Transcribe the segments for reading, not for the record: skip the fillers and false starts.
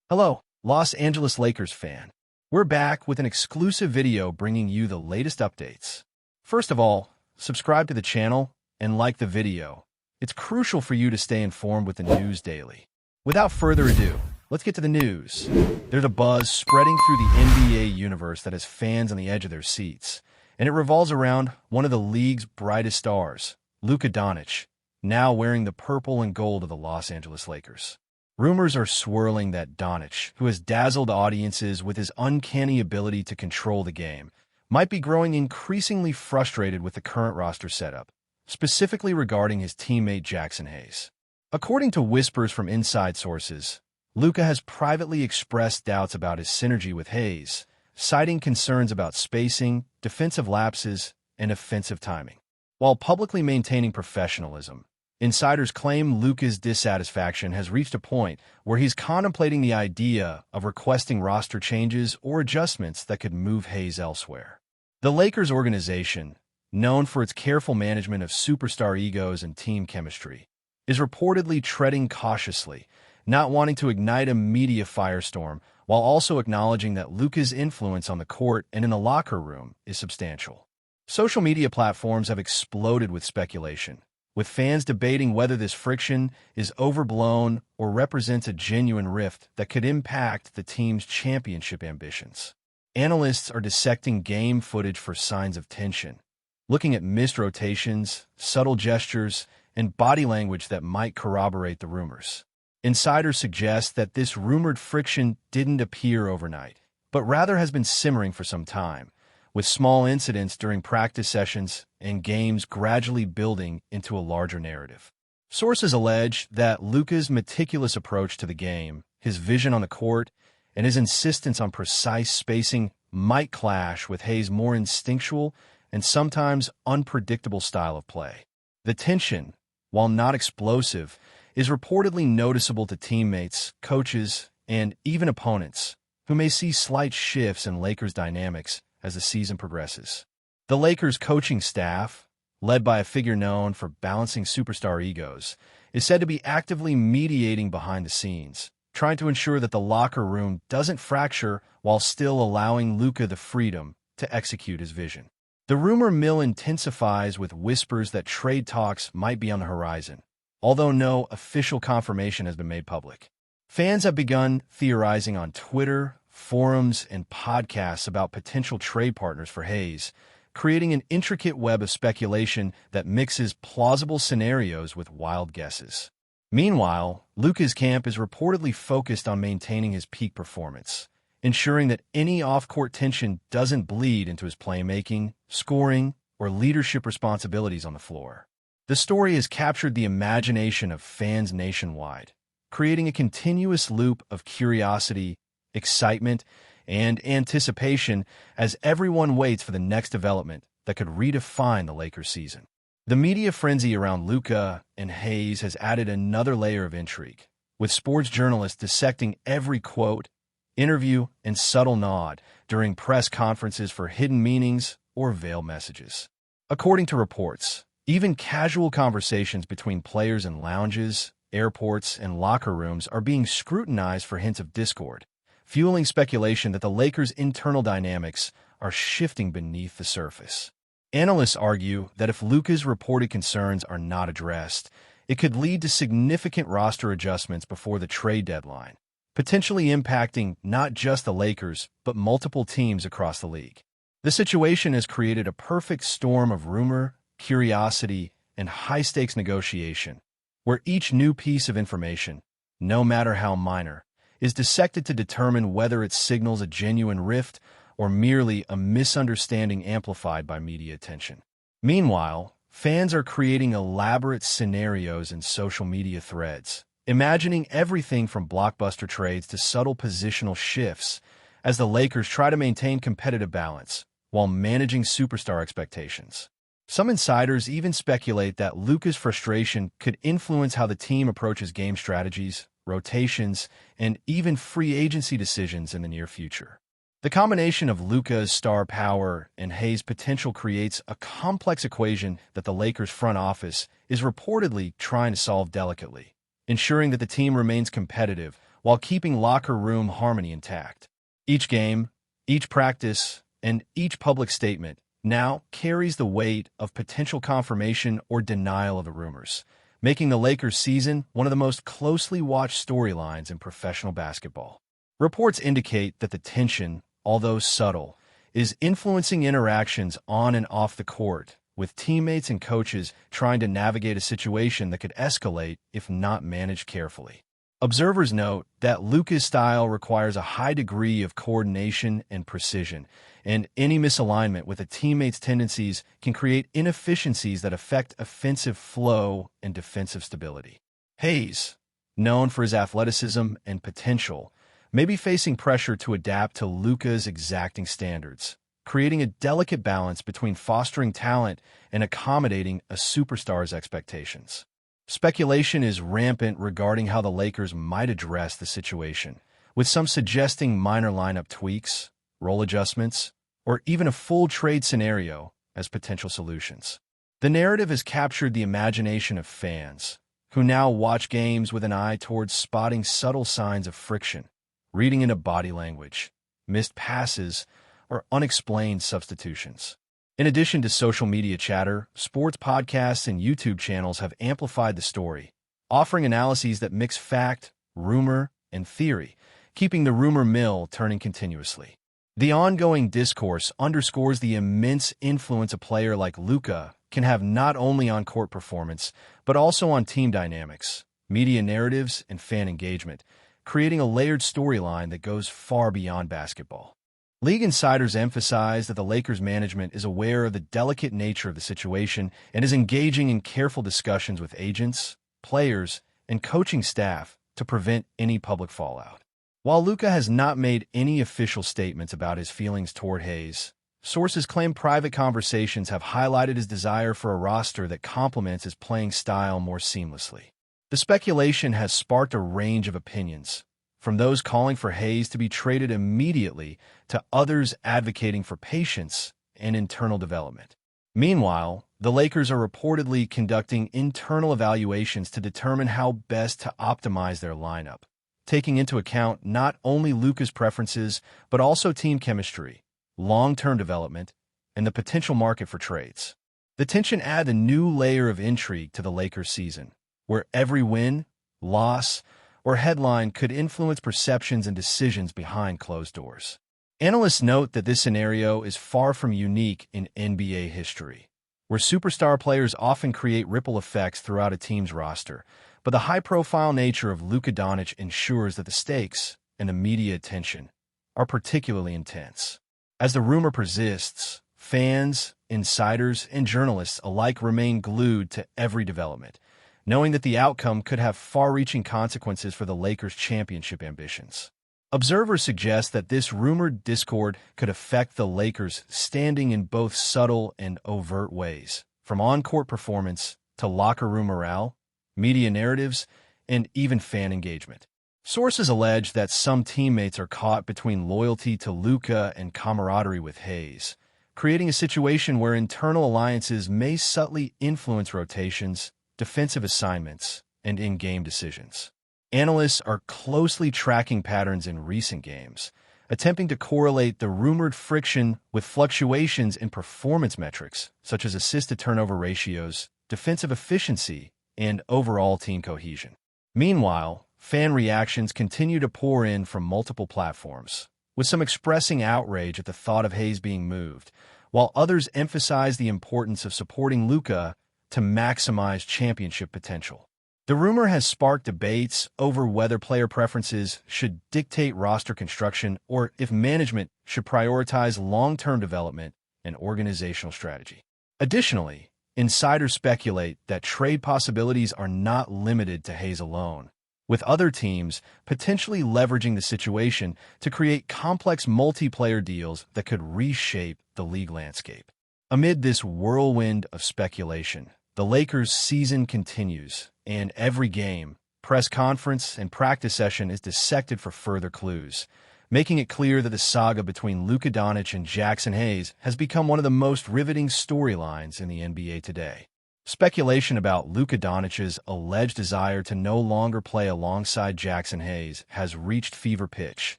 Hello, Los Angeles Lakers fan. We're back with an exclusive video bringing you the latest updates. First of all, subscribe to the channel and like the video. It's crucial for you to stay informed with the news daily. Without further ado, let's get to the news. There's a buzz spreading through the NBA universe that has fans on the edge of their seats, and it revolves around one of the league's brightest stars, LUKA DONČIĆ, now wearing the purple and gold of the Los Angeles Lakers. Rumors are swirling that Dončić, who has dazzled audiences with his uncanny ability to control the game, might be growing increasingly frustrated with the current roster setup, specifically regarding his teammate Jackson Hayes. According to whispers from inside sources, Luka has privately expressed doubts about his synergy with Hayes, citing concerns about spacing, defensive lapses, and offensive timing. While publicly maintaining professionalism, insiders claim Luka's dissatisfaction has reached a point where he's contemplating the idea of requesting roster changes or adjustments that could move Hayes elsewhere. The Lakers organization, known for its careful management of superstar egos and team chemistry, is reportedly treading cautiously, not wanting to ignite a media firestorm while also acknowledging that Luka's influence on the court and in the locker room is substantial. Social media platforms have exploded with speculation, with fans debating whether this friction is overblown or represents a genuine rift that could impact the team's championship ambitions. Analysts are dissecting game footage for signs of tension, looking at missed rotations, subtle gestures, and body language that might corroborate the rumors. Insiders suggest that this rumored friction didn't appear overnight, but rather has been simmering for some time, with small incidents during practice sessions and games gradually building into a larger narrative. Sources allege that Luka's meticulous approach to the game, his vision on the court, and his insistence on precise spacing might clash with Hayes' more instinctual and sometimes unpredictable style of play. The tension, while not explosive, is reportedly noticeable to teammates, coaches, and even opponents, who may see slight shifts in Lakers dynamics as the season progresses. The Lakers' coaching staff, led by a figure known for balancing superstar egos, is said to be actively mediating behind the scenes, trying to ensure that the locker room doesn't fracture while still allowing Luka the freedom to execute his vision. The rumor mill intensifies with whispers that trade talks might be on the horizon, although no official confirmation has been made public. Fans have begun theorizing on Twitter, forums, and podcasts about potential trade partners for Hayes, creating an intricate web of speculation that mixes plausible scenarios with wild guesses. Meanwhile, Luka's camp is reportedly focused on maintaining his peak performance, ensuring that any off-court tension doesn't bleed into his playmaking, scoring, or leadership responsibilities on the floor. The story has captured the imagination of fans nationwide, creating a continuous loop of curiosity, excitement, and anticipation as everyone waits for the next development that could redefine the Lakers season. The media frenzy around Luka and Hayes has added another layer of intrigue, with sports journalists dissecting every quote, interview, and subtle nod during press conferences for hidden meanings or veiled messages. According to reports, even casual conversations between players in lounges, airports, and locker rooms are being scrutinized for hints of discord, fueling speculation that the Lakers' internal dynamics are shifting beneath the surface. Analysts argue that if Luka's reported concerns are not addressed, it could lead to significant roster adjustments before the trade deadline, potentially impacting not just the Lakers, but multiple teams across the league. The situation has created a perfect storm of rumor, curiosity, and high-stakes negotiation, where each new piece of information, no matter how minor, is dissected to determine whether it signals a genuine rift or merely a misunderstanding amplified by media attention. Meanwhile, fans are creating elaborate scenarios in social media threads, imagining everything from blockbuster trades to subtle positional shifts as the Lakers try to maintain competitive balance while managing superstar expectations. Some insiders even speculate that Luka's frustration could influence how the team approaches game strategies, rotations, and even free agency decisions in the near future. The combination of Luka's star power and Hayes' potential creates a complex equation that the Lakers' front office is reportedly trying to solve delicately, ensuring that the team remains competitive while keeping locker room harmony intact. Each game, each practice, and each public statement now carries the weight of potential confirmation or denial of the rumors, making the Lakers' season one of the most closely watched storylines in professional basketball. Reports indicate that the tension, although subtle, is influencing interactions on and off the court, with teammates and coaches trying to navigate a situation that could escalate if not managed carefully. Observers note that Luka's style requires a high degree of coordination and precision, and any misalignment with a teammate's tendencies can create inefficiencies that affect offensive flow and defensive stability. Hayes, known for his athleticism and potential, may be facing pressure to adapt to Luka's exacting standards, creating a delicate balance between fostering talent and accommodating a superstar's expectations. Speculation is rampant regarding how the Lakers might address the situation, with some suggesting minor lineup tweaks, role adjustments, or even a full trade scenario as potential solutions. The narrative has captured the imagination of fans, who now watch games with an eye towards spotting subtle signs of friction, reading into body language, missed passes, or unexplained substitutions. In addition to social media chatter, sports podcasts and YouTube channels have amplified the story, offering analyses that mix fact, rumor, and theory, keeping the rumor mill turning continuously. The ongoing discourse underscores the immense influence a player like Luka can have not only on court performance, but also on team dynamics, media narratives, and fan engagement, creating a layered storyline that goes far beyond basketball. League insiders emphasize that the Lakers' management is aware of the delicate nature of the situation and is engaging in careful discussions with agents, players, and coaching staff to prevent any public fallout. While Luka has not made any official statements about his feelings toward Hayes, sources claim private conversations have highlighted his desire for a roster that complements his playing style more seamlessly. The speculation has sparked a range of opinions, from those calling for Hayes to be traded immediately to others advocating for patience and internal development. Meanwhile, the Lakers are reportedly conducting internal evaluations to determine how best to optimize their lineup, taking into account not only Luka's preferences, but also team chemistry, long-term development, and the potential market for trades. The tension adds a new layer of intrigue to the Lakers' season, where every win, loss, or headline could influence perceptions and decisions behind closed doors. Analysts note that this scenario is far from unique in NBA history, where superstar players often create ripple effects throughout a team's roster, but the high-profile nature of Luka Doncic ensures that the stakes and the media attention are particularly intense. As the rumor persists, fans, insiders, and journalists alike remain glued to every development, knowing that the outcome could have far-reaching consequences for the Lakers' championship ambitions. Observers suggest that this rumored discord could affect the Lakers' standing in both subtle and overt ways, from on-court performance to locker room morale, media narratives, and even fan engagement. Sources allege that some teammates are caught between loyalty to Luka and camaraderie with Hayes, creating a situation where internal alliances may subtly influence rotations, defensive assignments, and in-game decisions. Analysts are closely tracking patterns in recent games, attempting to correlate the rumored friction with fluctuations in performance metrics, such as assist-to-turnover ratios, defensive efficiency, and overall team cohesion. Meanwhile, fan reactions continue to pour in from multiple platforms, with some expressing outrage at the thought of Hayes being moved, while others emphasize the importance of supporting Luka to maximize championship potential. The rumor has sparked debates over whether player preferences should dictate roster construction or if management should prioritize long-term development and organizational strategy. Additionally, insiders speculate that trade possibilities are not limited to Hayes alone, with other teams potentially leveraging the situation to create complex multiplayer deals that could reshape the league landscape. Amid this whirlwind of speculation, the Lakers' season continues, and every game, press conference, and practice session is dissected for further clues, making it clear that the saga between Luka Doncic and Jackson Hayes has become one of the most riveting storylines in the NBA today. Speculation about Luka Doncic's alleged desire to no longer play alongside Jackson Hayes has reached fever pitch,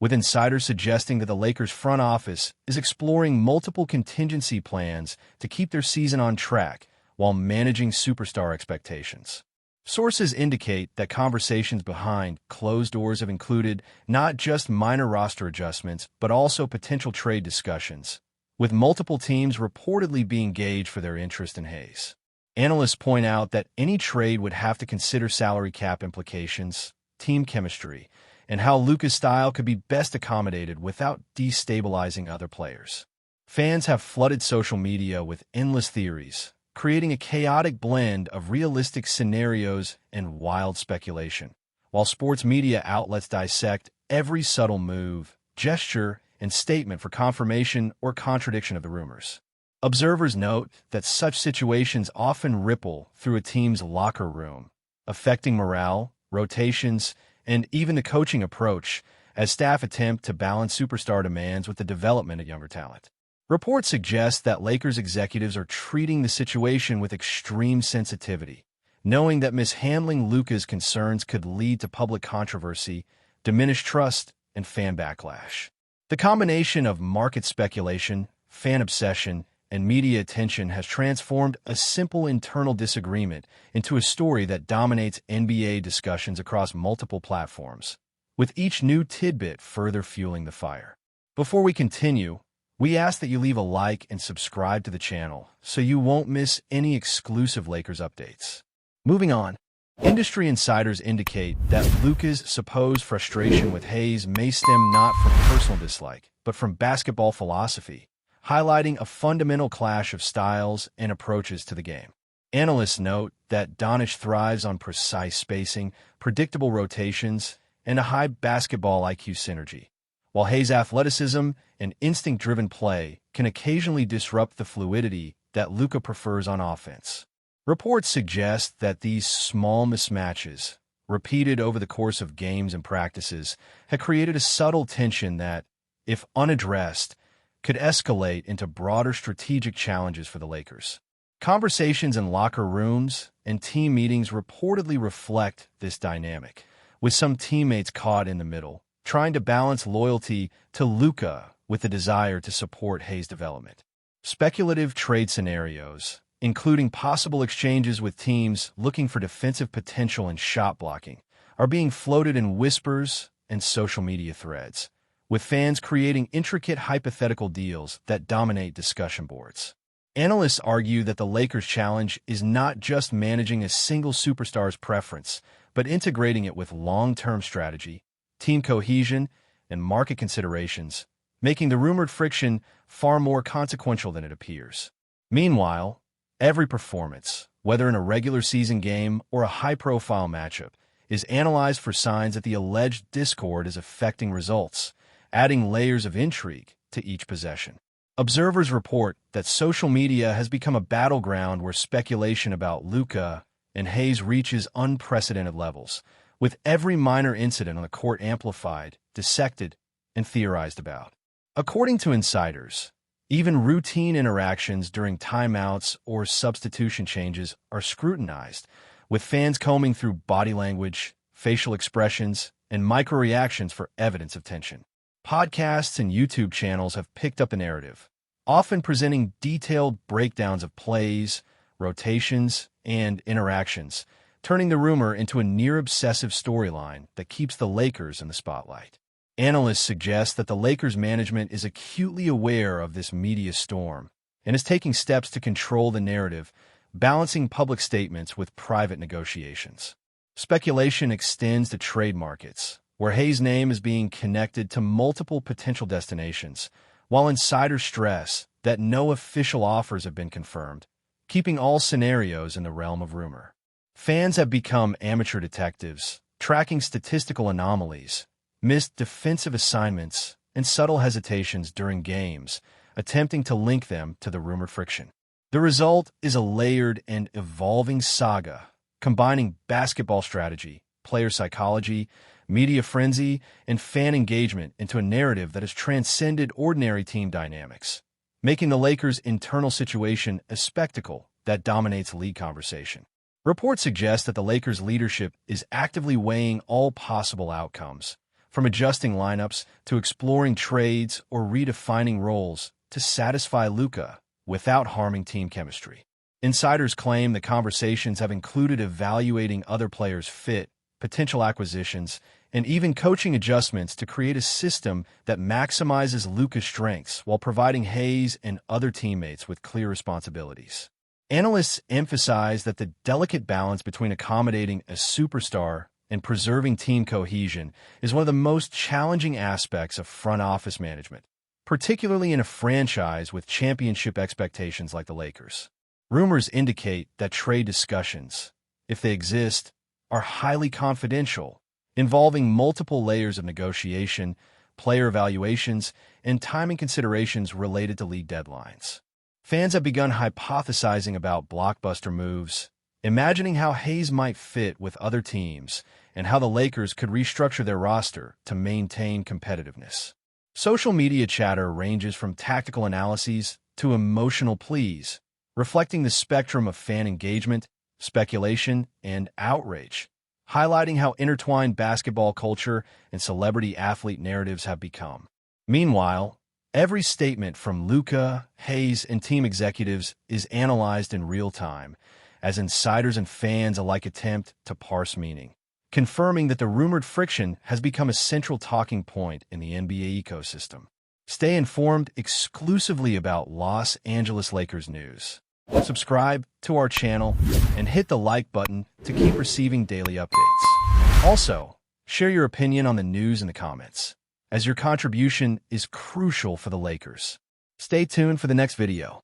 with insiders suggesting that the Lakers' front office is exploring multiple contingency plans to keep their season on track while managing superstar expectations. Sources indicate that conversations behind closed doors have included not just minor roster adjustments, but also potential trade discussions, with multiple teams reportedly being gauged for their interest in Hayes. Analysts point out that any trade would have to consider salary cap implications, team chemistry, and how Luka's style could be best accommodated without destabilizing other players. Fans have flooded social media with endless theories, creating a chaotic blend of realistic scenarios and wild speculation, while sports media outlets dissect every subtle move, gesture, and statement for confirmation or contradiction of the rumors. Observers note that such situations often ripple through a team's locker room, affecting morale, rotations, and even the coaching approach as staff attempt to balance superstar demands with the development of younger talent. Reports suggest that Lakers executives are treating the situation with extreme sensitivity, knowing that mishandling Luka's concerns could lead to public controversy, diminished trust, and fan backlash. The combination of market speculation, fan obsession, and media attention has transformed a simple internal disagreement into a story that dominates NBA discussions across multiple platforms, with each new tidbit further fueling the fire. Before we continue, we ask that you leave a like and subscribe to the channel so you won't miss any exclusive Lakers updates. Moving on, industry insiders indicate that Luka's supposed frustration with Hayes may stem not from personal dislike, but from basketball philosophy, highlighting a fundamental clash of styles and approaches to the game. Analysts note that Doncic thrives on precise spacing, predictable rotations, and a high basketball IQ synergy, while Hayes' athleticism and instinct-driven play can occasionally disrupt the fluidity that Luka prefers on offense. Reports suggest that these small mismatches, repeated over the course of games and practices, have created a subtle tension that, if unaddressed, could escalate into broader strategic challenges for the Lakers. Conversations in locker rooms and team meetings reportedly reflect this dynamic, with some teammates caught in the middle, trying to balance loyalty to Luka with the desire to support Hayes' development. Speculative trade scenarios, including possible exchanges with teams looking for defensive potential and shot blocking, are being floated in whispers and social media threads, with fans creating intricate hypothetical deals that dominate discussion boards. Analysts argue that the Lakers' challenge is not just managing a single superstar's preference, but integrating it with long-term strategy, team cohesion, and market considerations, making the rumored friction far more consequential than it appears. Meanwhile, every performance, whether in a regular season game or a high-profile matchup, is analyzed for signs that the alleged discord is affecting results, adding layers of intrigue to each possession. Observers report that social media has become a battleground where speculation about Luka and Hayes reaches unprecedented levels, with every minor incident on the court amplified, dissected, and theorized about. According to insiders, even routine interactions during timeouts or substitution changes are scrutinized, with fans combing through body language, facial expressions, and micro-reactions for evidence of tension. Podcasts and YouTube channels have picked up the narrative, often presenting detailed breakdowns of plays, rotations, and interactions, turning the rumor into a near-obsessive storyline that keeps the Lakers in the spotlight. Analysts suggest that the Lakers management is acutely aware of this media storm and is taking steps to control the narrative, balancing public statements with private negotiations. Speculation extends to trade markets, where Hayes' name is being connected to multiple potential destinations, while insiders stress that no official offers have been confirmed, keeping all scenarios in the realm of rumor. Fans have become amateur detectives, tracking statistical anomalies, missed defensive assignments, and subtle hesitations during games, attempting to link them to the rumored friction. The result is a layered and evolving saga, combining basketball strategy, player psychology, media frenzy, and fan engagement into a narrative that has transcended ordinary team dynamics, making the Lakers' internal situation a spectacle that dominates league conversation. Reports suggest that the Lakers' leadership is actively weighing all possible outcomes, from adjusting lineups to exploring trades or redefining roles to satisfy Luka without harming team chemistry. Insiders claim the conversations have included evaluating other players' fit, potential acquisitions, and even coaching adjustments to create a system that maximizes Luka's strengths while providing Hayes and other teammates with clear responsibilities. Analysts emphasize that the delicate balance between accommodating a superstar and preserving team cohesion is one of the most challenging aspects of front office management, particularly in a franchise with championship expectations like the Lakers. Rumors indicate that trade discussions, if they exist, are highly confidential, involving multiple layers of negotiation, player evaluations, and timing considerations related to league deadlines. Fans have begun hypothesizing about blockbuster moves, imagining how Hayes might fit with other teams and how the Lakers could restructure their roster to maintain competitiveness. Social media chatter ranges from tactical analyses to emotional pleas, reflecting the spectrum of fan engagement, speculation, and outrage, highlighting how intertwined basketball culture and celebrity-athlete narratives have become. Meanwhile, every statement from Luka, Hayes, and team executives is analyzed in real time, as insiders and fans alike attempt to parse meaning, confirming that the rumored friction has become a central talking point in the NBA ecosystem. Stay informed exclusively about Los Angeles Lakers news. Subscribe to our channel and hit the like button to keep receiving daily updates. Also, share your opinion on the news in the comments, as your contribution is crucial for the Lakers. Stay tuned for the next video.